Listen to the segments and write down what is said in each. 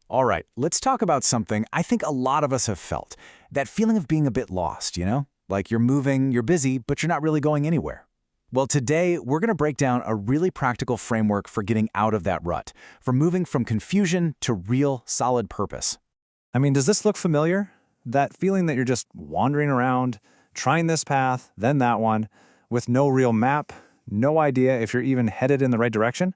All right, let's talk about something I think a lot of us have felt. That feeling of being a bit lost, you know? Like you're moving, you're busy, but you're not really going anywhere. Well, today we're going to break down a really practical framework for getting out of that rut, for moving from confusion to real, solid purpose. I mean, does this look familiar? That feeling that you're just wandering around, trying this path, then that one, with no real map, no idea if you're even headed in the right direction?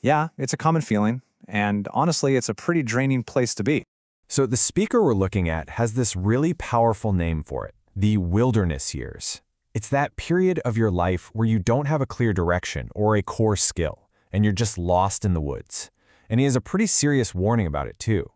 Yeah, it's a common feeling, and honestly, it's a pretty draining place to be. So the speaker we're looking at has this really powerful name for it, the wilderness years. It's that period of your life where you don't have a clear direction or a core skill, and you're just lost in the woods. And he has a pretty serious warning about it too.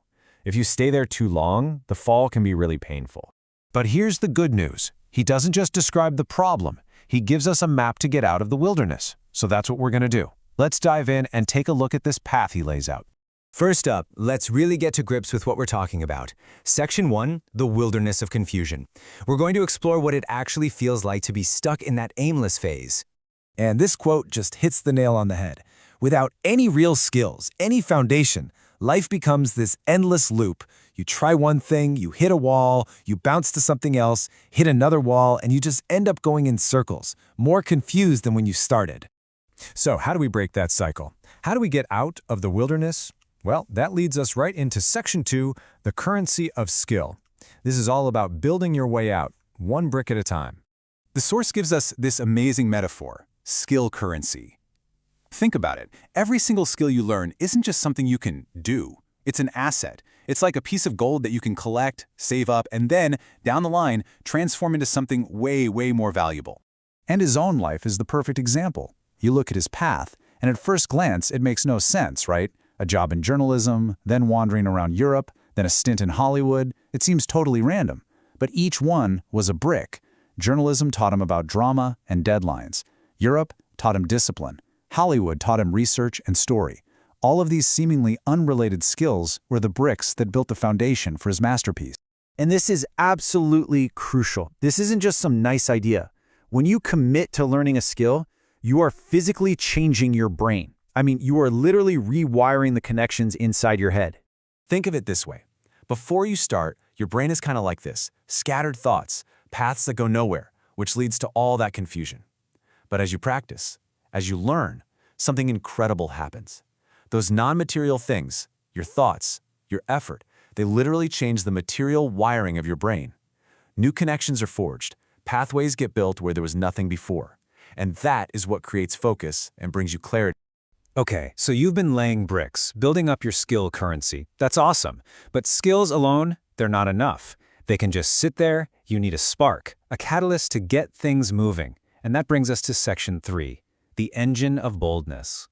If you stay there too long, the fall can be really painful. But here's the good news. He doesn't just describe the problem. He gives us a map to get out of the wilderness. So that's what we're going to do. Let's dive in and take a look at this path he lays out. First up, let's really get to grips with what we're talking about. Section 1, the wilderness of confusion. We're going to explore what it actually feels like to be stuck in that aimless phase. And this quote just hits the nail on the head. Without any real skills, any foundation, life becomes this endless loop. You try one thing, you hit a wall, you bounce to something else, hit another wall, and you just end up going in circles, more confused than when you started. So how do we break that cycle? How do we get out of the wilderness? Well, that leads us right into Section 2, the currency of skill. This is all about building your way out, one brick at a time. The source gives us this amazing metaphor, skill currency. Think about it. Every single skill you learn isn't just something you can do. It's an asset. It's like a piece of gold that you can collect, save up, and then, down the line, transform into something way, way more valuable. And his own life is the perfect example. You look at his path, and at first glance, it makes no sense, right? A job in journalism, then wandering around Europe, then a stint in Hollywood. It seems totally random. But each one was a brick. Journalism taught him about drama and deadlines. Europe taught him discipline. Hollywood taught him research and story. All of these seemingly unrelated skills were the bricks that built the foundation for his masterpiece. And this is absolutely crucial. This isn't just some nice idea. When you commit to learning a skill, you are physically changing your brain. I mean, you are literally rewiring the connections inside your head. Think of it this way. Before you start, your brain is kind of like this, scattered thoughts, paths that go nowhere, which leads to all that confusion. But as you practice, as you learn, something incredible happens. Those non-material things, your thoughts, your effort, they literally change the material wiring of your brain. New connections are forged, pathways get built where there was nothing before. And that is what creates focus and brings you clarity. Okay, so you've been laying bricks, building up your skill currency. That's awesome. But skills alone, they're not enough. They can just sit there. You need a spark, a catalyst to get things moving. And that brings us to Section 3, the engine of boldness.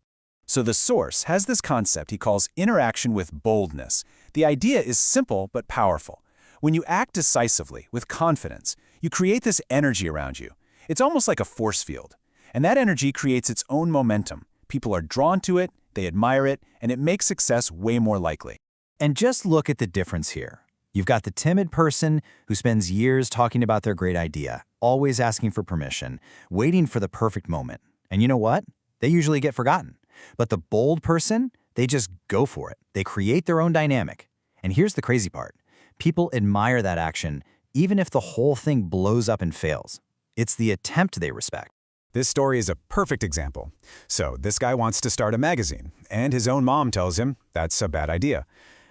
So the source has this concept he calls interaction with boldness. The idea is simple but powerful. When you act decisively, with confidence, you create this energy around you. It's almost like a force field. And that energy creates its own momentum. People are drawn to it, they admire it, and it makes success way more likely. And just look at the difference here. You've got the timid person who spends years talking about their great idea, always asking for permission, waiting for the perfect moment. And you know what? They usually get forgotten. But the bold person, they just go for it. They create their own dynamic. And here's the crazy part. People admire that action, even if the whole thing blows up and fails. It's the attempt they respect. This story is a perfect example. So this guy wants to start a magazine, and his own mom tells him that's a bad idea.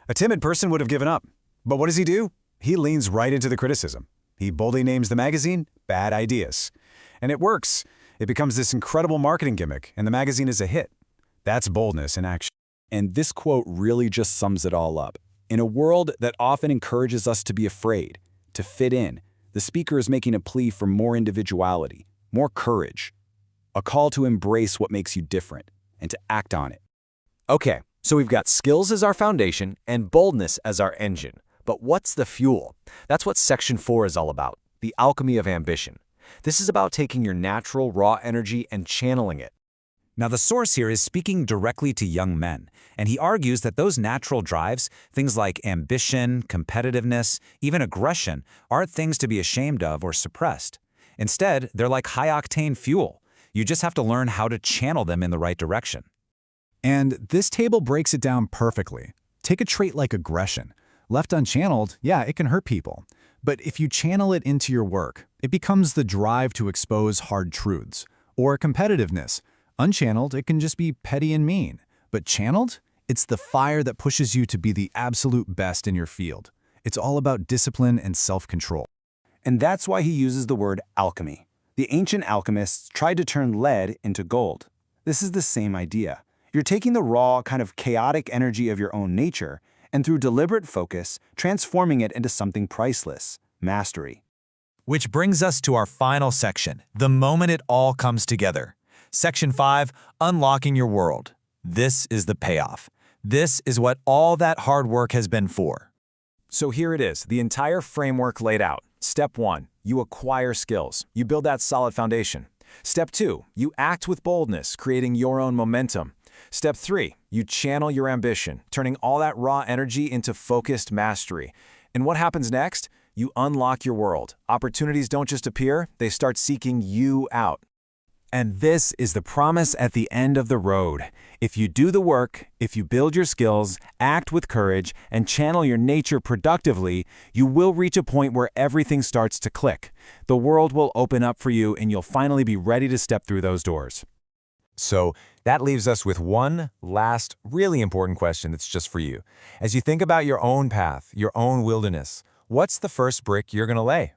A timid person would have given up. But what does he do? He leans right into the criticism. He boldly names the magazine Bad Ideas. And it works. It becomes this incredible marketing gimmick, and the magazine is a hit. That's boldness in action. And this quote really just sums it all up. In a world that often encourages us to be afraid, to fit in, the speaker is making a plea for more individuality, more courage, a call to embrace what makes you different and to act on it. Okay, so we've got skills as our foundation and boldness as our engine. But what's the fuel? That's what Section 4 is all about, the alchemy of ambition. This is about taking your natural, raw energy and channeling it. Now, the source here is speaking directly to young men, and he argues that those natural drives, things like ambition, competitiveness, even aggression, aren't things to be ashamed of or suppressed. Instead, they're like high-octane fuel. You just have to learn how to channel them in the right direction. And this table breaks it down perfectly. Take a trait like aggression. Left unchanneled, yeah, it can hurt people. But if you channel it into your work, it becomes the drive to expose hard truths. Or competitiveness. Unchanneled, it can just be petty and mean. But channeled, it's the fire that pushes you to be the absolute best in your field. It's all about discipline and self-control. And that's why he uses the word alchemy. The ancient alchemists tried to turn lead into gold. This is the same idea. You're taking the raw, kind of chaotic energy of your own nature, and through deliberate focus, transforming it into something priceless, mastery. Which brings us to our final section, the moment it all comes together. Section 5, Unlocking Your World. This is the payoff. This is what all that hard work has been for. So here it is, the entire framework laid out. Step 1, you acquire skills. You build that solid foundation. Step 2, you act with boldness, creating your own momentum. Step 3, you channel your ambition, turning all that raw energy into focused mastery. And what happens next? You unlock your world. Opportunities don't just appear, they start seeking you out. And this is the promise at the end of the road. If you do the work, if you build your skills, act with courage, and channel your nature productively, you will reach a point where everything starts to click. The world will open up for you and you'll finally be ready to step through those doors. So that leaves us with one last really important question that's just for you. As you think about your own path, your own wilderness, what's the first brick you're going to lay?